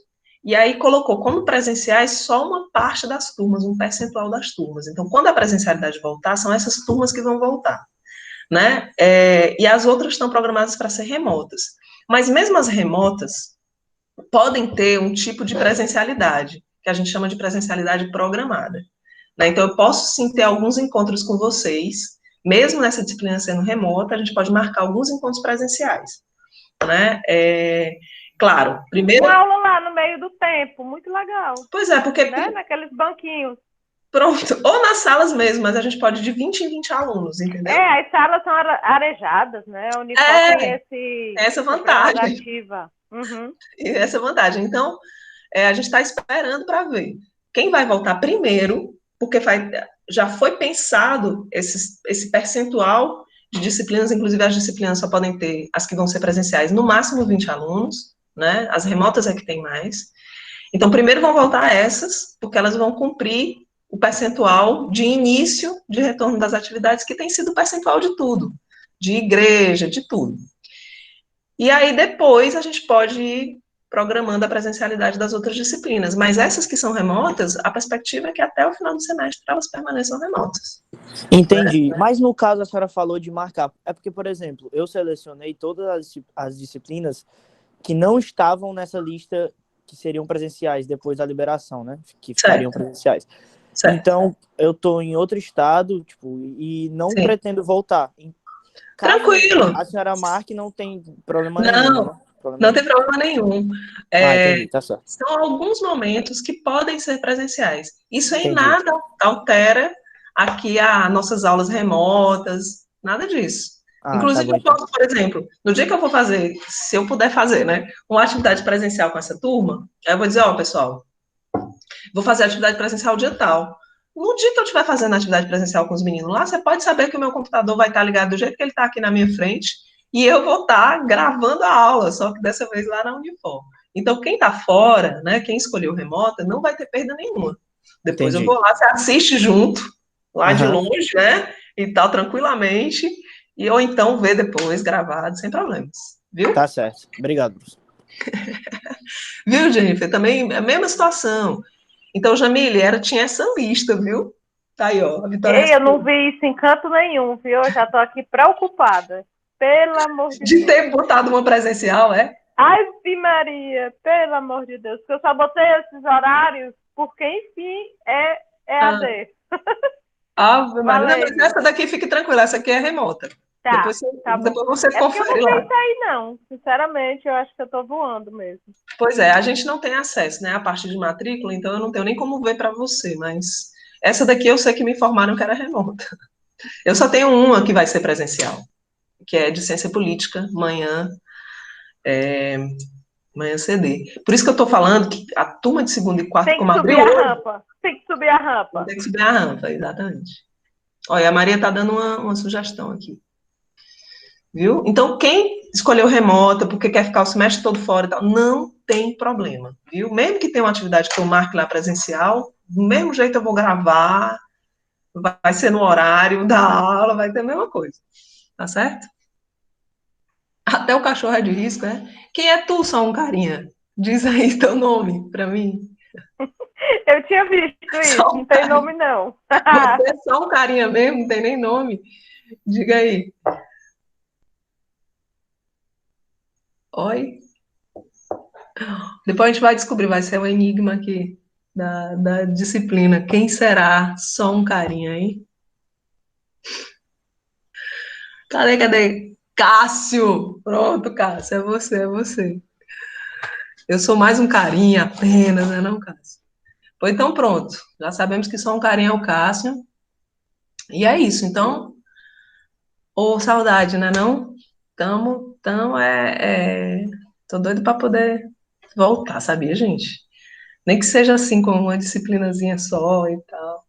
[SPEAKER 1] e aí colocou como presenciais só uma parte das turmas, um percentual das turmas. Então, quando a presencialidade voltar, são essas turmas que vão voltar, né? E as outras estão programadas para ser remotas. Mas mesmo as remotas podem ter um tipo de presencialidade, que a gente chama de presencialidade programada, né? Então, eu posso sim ter alguns encontros com vocês, mesmo nessa disciplina sendo remota, a gente pode marcar alguns encontros presenciais, né? Claro, primeiro...
[SPEAKER 2] Uma aula lá no meio do tempo, muito legal.
[SPEAKER 1] Pois é, porque...
[SPEAKER 2] Né? Naqueles banquinhos.
[SPEAKER 1] Pronto, ou nas salas mesmo, mas a gente pode de 20 em 20 alunos, entendeu?
[SPEAKER 2] As salas são arejadas, né? A Unifor tem
[SPEAKER 1] essa vantagem.
[SPEAKER 2] Uhum.
[SPEAKER 1] Essa vantagem. Então, a gente está esperando para ver quem vai voltar primeiro, porque já foi pensado esse percentual de disciplinas, inclusive as disciplinas só podem ter, as que vão ser presenciais, no máximo 20 alunos, né? As remotas é que tem mais. Então, primeiro vão voltar essas, porque elas vão cumprir o percentual de início de retorno das atividades, que tem sido o percentual de tudo, de igreja, de tudo. E aí, depois, a gente pode ir programando a presencialidade das outras disciplinas, mas essas que são remotas, a perspectiva é que até o final do semestre elas permaneçam remotas.
[SPEAKER 4] Entendi, mas no caso a senhora falou de marcar, é porque, por exemplo, eu selecionei todas as disciplinas que não estavam nessa lista que seriam presenciais depois da liberação, né, que ficariam presenciais. Certo. Então, eu estou em outro estado, e não pretendo voltar. Caso
[SPEAKER 1] Tranquilo.
[SPEAKER 4] A senhora marque, não tem problema nenhum. Né?
[SPEAKER 1] Não tem problema nenhum.
[SPEAKER 4] Entendi, tá certo.
[SPEAKER 1] São alguns momentos que podem ser presenciais. Isso em nada altera aqui as nossas aulas remotas, nada disso. Inclusive, tá bom, eu posso, por exemplo, no dia que eu vou fazer, se eu puder fazer, né, uma atividade presencial com essa turma, eu vou dizer, pessoal, vou fazer atividade presencial dia tal. No dia que eu estiver fazendo atividade presencial com os meninos lá, você pode saber que o meu computador vai estar ligado do jeito que ele está aqui na minha frente, e eu vou estar gravando a aula, só que dessa vez lá na Unifor. Então, quem está fora, né, quem escolheu remota, não vai ter perda nenhuma. Depois eu
[SPEAKER 4] Entendi.
[SPEAKER 1] vou lá, você assiste junto, lá de
[SPEAKER 4] Aham.
[SPEAKER 1] longe, né, e tal, tranquilamente, e ou então vê depois, gravado, sem problemas. Viu?
[SPEAKER 4] Tá certo. Obrigado, professor.
[SPEAKER 1] Viu, Jennifer? Também é a mesma situação. Então, Jamile, tinha essa lista, viu? Tá aí, ó, a Vitória
[SPEAKER 2] Ei, eu não
[SPEAKER 1] respondeu.
[SPEAKER 2] vi isso em canto nenhum, viu? Eu já estou aqui preocupada. Pelo amor de
[SPEAKER 1] De
[SPEAKER 2] Deus.
[SPEAKER 1] ter botado uma presencial, é?
[SPEAKER 2] Ave Maria, pelo amor de Deus. Porque eu só botei esses horários porque, enfim, é EAD.
[SPEAKER 1] Ave Maria. Não, mas
[SPEAKER 2] Valeu.
[SPEAKER 1] essa daqui fique tranquila, essa aqui é remota.
[SPEAKER 2] Tá, tá bom.
[SPEAKER 1] Depois você
[SPEAKER 2] É porque eu
[SPEAKER 1] confere
[SPEAKER 2] não
[SPEAKER 1] lá.
[SPEAKER 2] pensei, não. Sinceramente, eu acho que eu tô voando mesmo.
[SPEAKER 1] Pois é, a gente não tem acesso, né, à parte de matrícula, então eu não tenho nem como ver para você, mas essa daqui eu sei que me informaram que era remota. Eu só tenho uma que vai ser presencial, que é de ciência política, manhã CD. Por isso que eu estou falando que a turma de segunda e quarta,
[SPEAKER 2] Tem que
[SPEAKER 1] como
[SPEAKER 2] subir
[SPEAKER 1] abriu
[SPEAKER 2] a
[SPEAKER 1] hoje,
[SPEAKER 2] rampa. Tem que subir a
[SPEAKER 1] vou
[SPEAKER 2] rampa.
[SPEAKER 1] ter que subir a rampa, exatamente. Olha, a Maria está dando uma sugestão aqui. Viu? Então, quem escolheu remota porque quer ficar o semestre todo fora e tal, não tem problema, viu? Mesmo que tenha uma atividade que eu marque lá presencial, do mesmo jeito eu vou gravar, vai ser no horário da aula, vai ter a mesma coisa, tá certo? Até o cachorro é de risco, é? Quem é tu, só um carinha? Diz aí teu nome pra mim.
[SPEAKER 2] Eu tinha visto
[SPEAKER 1] Só
[SPEAKER 2] isso,
[SPEAKER 1] um
[SPEAKER 2] não tem
[SPEAKER 1] carinha.
[SPEAKER 2] nome, não.
[SPEAKER 1] Você é só um carinha mesmo, não tem nem nome. Diga aí. Oi? Depois a gente vai descobrir, vai ser um enigma aqui da disciplina. Quem será? Só um carinha, hein? Cadê? Cássio! Pronto, Cássio, é você, é você. Eu sou mais um carinha apenas, né, não, Cássio? Pois então, pronto. Já sabemos que só um carinha é o Cássio. E é isso, então. Ô, saudade, né, não? Tô doido para poder voltar, sabia, gente? Nem que seja assim, com uma disciplinazinha só e tal.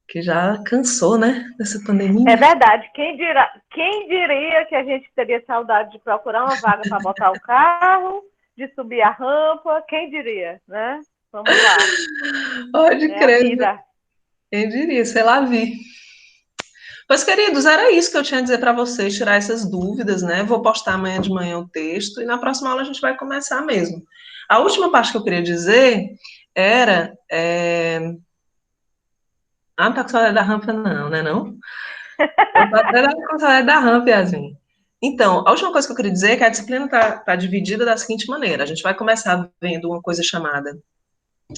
[SPEAKER 1] Que já cansou, né, dessa
[SPEAKER 2] É
[SPEAKER 1] pandemia.
[SPEAKER 2] verdade. Quem diria que a gente teria saudade de procurar uma vaga para botar o carro, de subir a rampa? Quem diria, né? Vamos lá.
[SPEAKER 1] Pode
[SPEAKER 2] É a
[SPEAKER 1] crer, né?
[SPEAKER 2] vida.
[SPEAKER 1] Quem diria, sei lá, vi. Pois, queridos, era isso que eu tinha a dizer para vocês, tirar essas dúvidas, né? Vou postar amanhã de manhã o texto e na próxima aula a gente vai começar mesmo. A última parte que eu queria dizer era. Ah, não tá com saudade da rampa, não, né? Não? Eu tô até com saudade da rampa, Yasmin. Então, a última coisa que eu queria dizer é que a disciplina está dividida da seguinte maneira: a gente vai começar vendo uma coisa chamada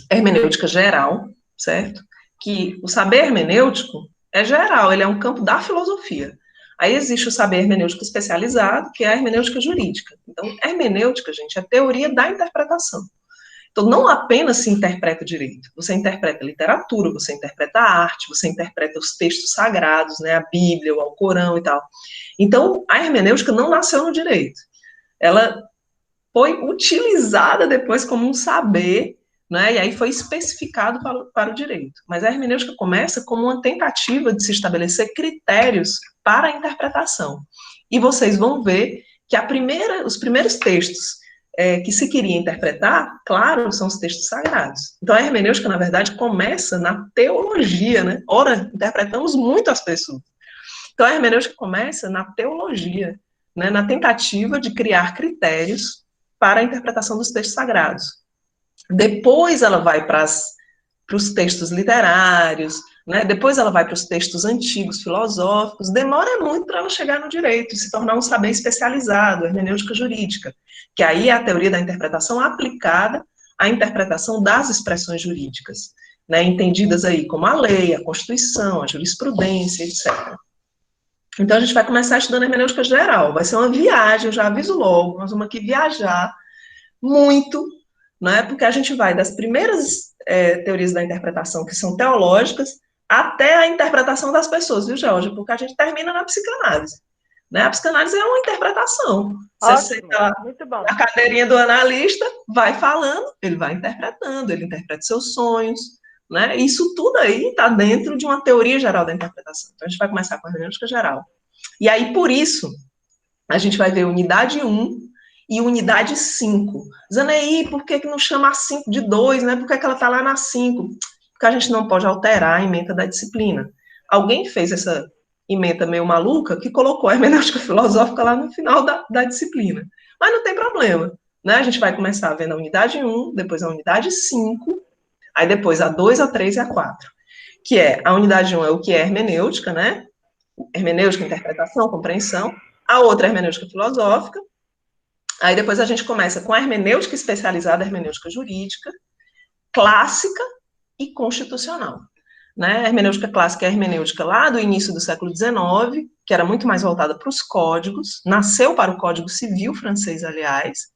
[SPEAKER 1] hermenêutica geral, certo? Que o saber hermenêutico é geral, ele é um campo da filosofia. Aí existe o saber hermenêutico especializado, que é a hermenêutica jurídica. Então, hermenêutica, gente, é a teoria da interpretação. Então, não apenas se interpreta direito, você interpreta literatura, você interpreta arte, você interpreta os textos sagrados, né, a Bíblia, o Alcorão e tal. Então, a hermenêutica não nasceu no direito. Ela foi utilizada depois como um saber, né, e aí foi especificado para o direito. Mas a hermenêutica começa como uma tentativa de se estabelecer critérios para a interpretação. E vocês vão ver que os primeiros textos que se queria interpretar, claro, são os textos sagrados. Então, a hermenêutica, na verdade, começa na teologia, né? Ora, interpretamos muito as pessoas. Então, a hermenêutica começa na teologia, né? Na tentativa de criar critérios para a interpretação dos textos sagrados. Depois ela vai para os textos literários, né? Depois ela vai para os textos antigos, filosóficos. Demora muito para ela chegar no direito e se tornar um saber especializado, hermenêutica jurídica, que aí é a teoria da interpretação aplicada à interpretação das expressões jurídicas, né? Entendidas aí como a lei, a Constituição, a jurisprudência, etc. Então, a gente vai começar estudando hermenêutica geral. Vai ser uma viagem, eu já aviso logo, nós vamos aqui viajar muito, né? Porque a gente vai das primeiras teorias da interpretação, que são teológicas, até a interpretação das pessoas, viu, Georgia? Porque a gente termina na psicanálise. Né? A psicanálise é uma interpretação. Você
[SPEAKER 2] Ótimo,
[SPEAKER 1] senta lá
[SPEAKER 2] muito bom.
[SPEAKER 1] na cadeirinha do analista, vai falando, ele vai interpretando, ele interpreta seus sonhos, né? Isso tudo aí está dentro de uma teoria geral da interpretação. Então, a gente vai começar com a hermenêutica geral. E aí, por isso, a gente vai ver unidade 1 e unidade 5. Zanaí, por que não chama a 5 de 2, né? Por que ela está lá na 5? Porque a gente não pode alterar a ementa da disciplina. Alguém fez essa ementa meio maluca que colocou a hermenêutica filosófica lá no final da disciplina. Mas não tem problema, né? A gente vai começar vendo a unidade 1, depois a unidade 5, aí depois a 2, a 3 e a 4. Que é, a unidade 1 é o que é hermenêutica, né? Hermenêutica, interpretação, compreensão. A outra é hermenêutica filosófica. Aí depois a gente começa com a hermenêutica especializada, a hermenêutica jurídica, clássica e constitucional. Né? A hermenêutica clássica é a hermenêutica lá do início do século XIX, que era muito mais voltada para os códigos, nasceu para o Código Civil francês, aliás,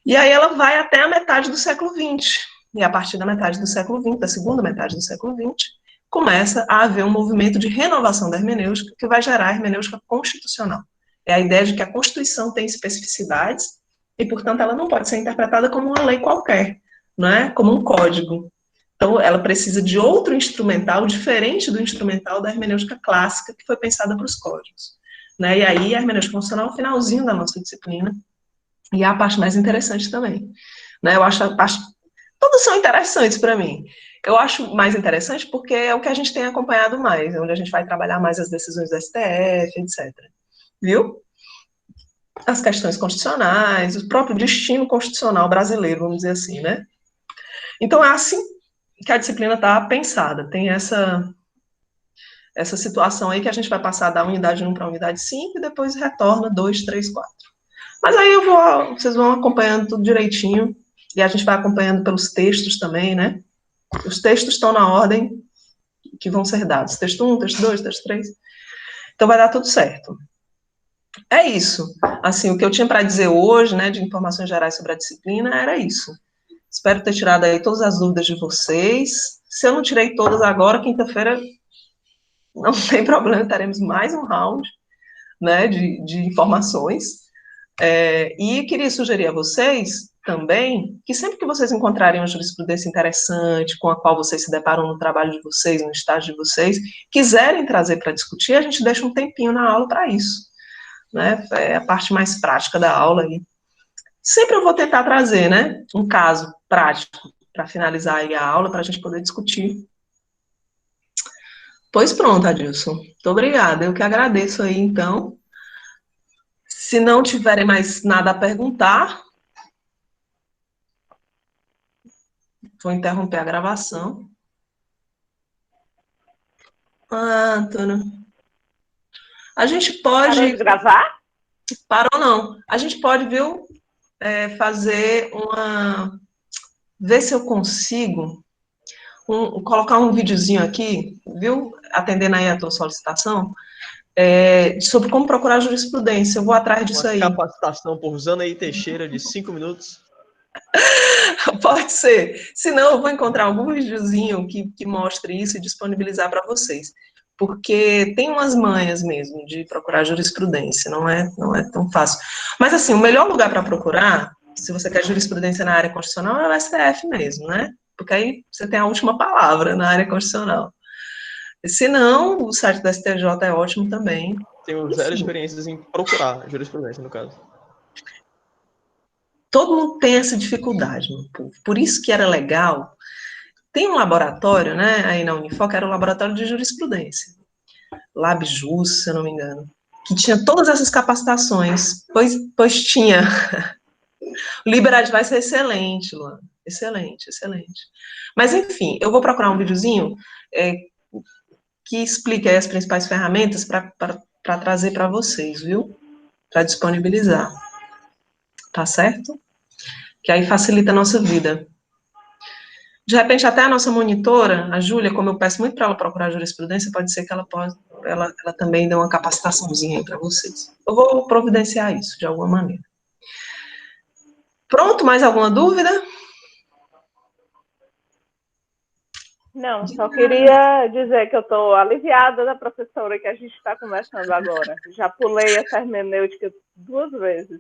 [SPEAKER 1] e aí ela vai até a metade do século XX. E a partir da metade do século XX, da segunda metade do século XX, começa a haver um movimento de renovação da hermenêutica que vai gerar a hermenêutica constitucional. É a ideia de que a Constituição tem especificidades e, portanto, ela não pode ser interpretada como uma lei qualquer, não é? Como um código. Então, ela precisa de outro instrumental diferente do instrumental da hermenêutica clássica que foi pensada para os códigos. Né? E aí, a hermenêutica constitucional é o finalzinho da nossa disciplina e é a parte mais interessante também. Né? Eu acho todas são interessantes para mim. Eu acho mais interessante porque é o que a gente tem acompanhado mais, é onde a gente vai trabalhar mais as decisões do STF, etc. Viu? As questões constitucionais, o próprio destino constitucional brasileiro, vamos dizer assim, né? Então, é assim que a disciplina está pensada. Tem essa situação aí que a gente vai passar da unidade 1 para a unidade 5 e depois retorna 2, 3, 4. Mas aí vocês vão acompanhando tudo direitinho e a gente vai acompanhando pelos textos também, né? Os textos estão na ordem que vão ser dados. Texto 1, texto 2, texto 3. Então vai dar tudo certo. É isso. Assim, o que eu tinha para dizer hoje, né, de informações gerais sobre a disciplina, era isso. Espero ter tirado aí todas as dúvidas de vocês. Se eu não tirei todas agora, quinta-feira, não tem problema, teremos mais um round, né, de informações. E queria sugerir a vocês também que sempre que vocês encontrarem uma jurisprudência interessante, com a qual vocês se deparam no trabalho de vocês, no estágio de vocês, quiserem trazer para discutir, a gente deixa um tempinho na aula para isso. Né? É a parte mais prática da aula aí. Sempre eu vou tentar trazer, né, um caso prático para finalizar aí a aula, para a gente poder discutir. Pois pronto, Adilson. Muito obrigada. Eu que agradeço aí, então. Se não tiverem mais nada a perguntar, vou interromper a gravação. Antônio. A gente pode...
[SPEAKER 2] Parou de gravar?
[SPEAKER 1] Parou, não. A gente pode, viu, fazer uma... Ver se eu consigo colocar um videozinho aqui, viu, atendendo aí a tua solicitação, sobre como procurar jurisprudência. Eu vou atrás disso aí.
[SPEAKER 5] Uma capacitação por Zanaí Teixeira de 5 minutos.
[SPEAKER 1] Pode ser. Se não, eu vou encontrar algum videozinho que mostre isso e disponibilizar para vocês. Porque tem umas manhas mesmo de procurar jurisprudência, não é tão fácil. Mas, assim, o melhor lugar para procurar, se você quer jurisprudência na área constitucional, é o STF mesmo, né? Porque aí você tem a última palavra na área constitucional. Se não, o site da STJ é ótimo também.
[SPEAKER 5] Tenho zero experiências em procurar jurisprudência, no caso.
[SPEAKER 1] Todo mundo tem essa dificuldade, meu povo. Por isso que era legal. Tem um laboratório, né, aí na Unifor, que era o laboratório de jurisprudência. LabJus, se eu não me engano. Que tinha todas essas capacitações. Pois tinha. O LibreAdvice é excelente, Luan. Excelente, excelente. Mas, enfim, eu vou procurar um videozinho que explique aí as principais ferramentas para trazer para vocês, viu? Para disponibilizar. Tá certo? Que aí facilita a nossa vida. De repente, até a nossa monitora, a Júlia, como eu peço muito para ela procurar jurisprudência, pode ser que ela também dê uma capacitaçãozinha aí para vocês. Eu vou providenciar isso, de alguma maneira. Pronto, mais alguma dúvida?
[SPEAKER 2] Não, só queria dizer que eu estou aliviada da professora que a gente está conversando agora. Já pulei essa hermenêutica 2 vezes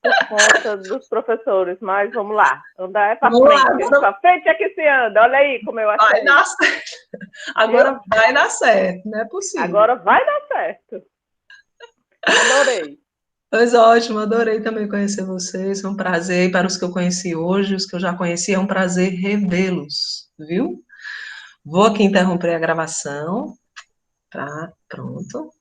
[SPEAKER 2] por conta dos professores, mas vamos lá, andar é para frente. Para frente é que se anda, olha aí como eu achei.
[SPEAKER 1] Vai dar certo. Agora vai dar certo, não é possível.
[SPEAKER 2] Agora vai dar certo. Adorei.
[SPEAKER 1] Pois ótimo, adorei também conhecer vocês, foi um prazer. E para os que eu conheci hoje, os que eu já conheci, é um prazer revê-los, viu? Vou aqui interromper a gravação, tá? Pronto.